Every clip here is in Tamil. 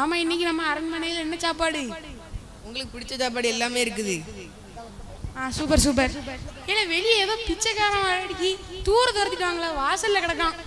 ஆமா, இன்னைக்கு நம்ம அரண்மனையில் என்ன சாப்பாடு? உங்களுக்கு பிடிச்ச சாப்பாடு எல்லாமே இருக்குது. Super super. ஏன்னா வெளியே ஏதோ பிச்சைக்காரன் அடிக்கி தூர துரத்திட்டு வாங்களா, வாசல்ல கிடக்கான்.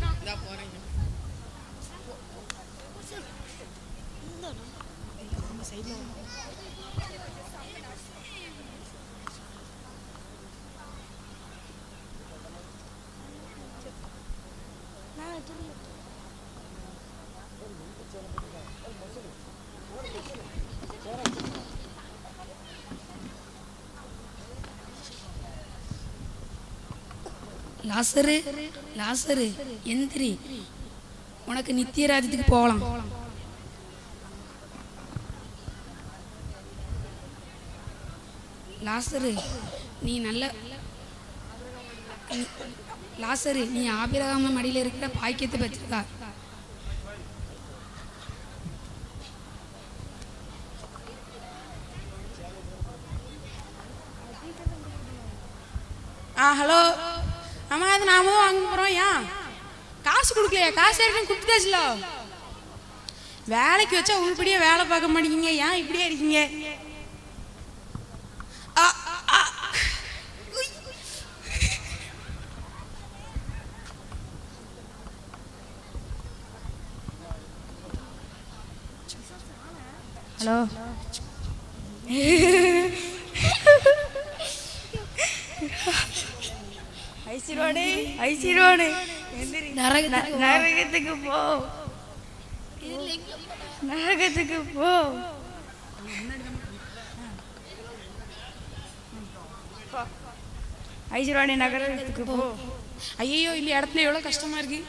லாசரு லாசரு எந்திரி, உனக்கு நித்திய ராஜ்யத்துக்கு போகலாம். லாசரு நீ நல்ல லாசரு நீ ஆபிரகாம மடியில் இருக்கிற பாக்கியத்தை பெற்றிருக்கா. ஹலோ. ஆமா, அது நாம தான் வாங்க போறோம். ஏன் காசு கொடுக்கலையா? காசு ஏற்கனவே கொடுத்துட்டாச்சுல. வேலைக்கு வச்சா உருப்படியா வேலை பார்க்க மாட்டேங்க. ஏன் இப்படியே இருக்கீங்க? ஹலோ. நரகத்துக்கு போ, நரகத்துக்கு போ. ஐஸ்வர்வாணி நகரத்துக்கு போ. ஐயோ, இந்த இடத்துல எவ்வளவு கஷ்டமா இருக்கு.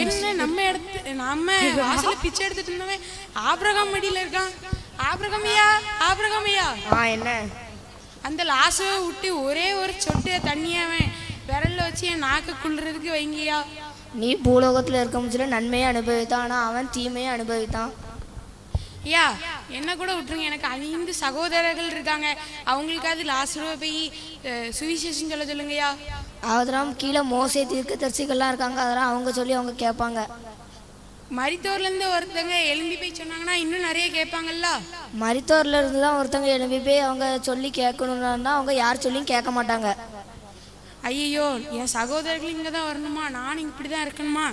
என்ன நம்ம வாசல பிச்சை எடுத்துட்டு இருந்தவன் ஆபிரகாம் மடியில இருக்கான். ஆபிரகாம் ஐயா, ஆபிரகாம் ஐயா. என்ன? அந்த லாசுவை விட்டு ஒரே ஒரு சொட்டு தண்ணியாவன் விரல்ல வச்சு என் நாக்கு குள்றதுக்கு வைங்கய்யா. நீ பூலோகத்தில் இருக்க முடியல நன்மையை அனுபவித்தான், ஆனால் அவன் தீமையை அனுபவித்தான். ஐயா, என்ன கூட விட்டுருங்க. எனக்கு 5 சகோதரர்கள் இருக்காங்க. அவங்களுக்காவது லாசுவை போய் சுவிசேஷம் சொல்ல சொல்லுங்கய்யா. அதெல்லாம் கீழே மோசே தீர்க்கதரிசிகள்லாம் இருக்காங்க, அதெல்லாம் அவங்க சொல்லி அவங்க கேட்பாங்க. மரித்தோர்லேருந்து ஒருத்தங்க எழும்பி போய் சொன்னாங்கன்னா இன்னும் நிறைய கேட்பாங்கல்ல. மரித்தோர்ல இருந்து தான் ஒருத்தங்க எழும்பி போய் அவங்க சொல்லி கேட்கணுன்னா அவங்க யார் சொல்லியும் கேட்க மாட்டாங்க. ஐயோ, என் சகோதரர்கள் இங்கே தான் வரணுமா? நானும் இப்படி தான் இருக்கணுமா?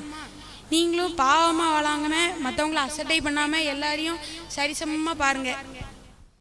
நீங்களும் பாவமாக வளாங்கன்னு மற்றவங்கள அசட்டை பண்ணாமல் எல்லாரையும் சரிசமமாக பாருங்கள்.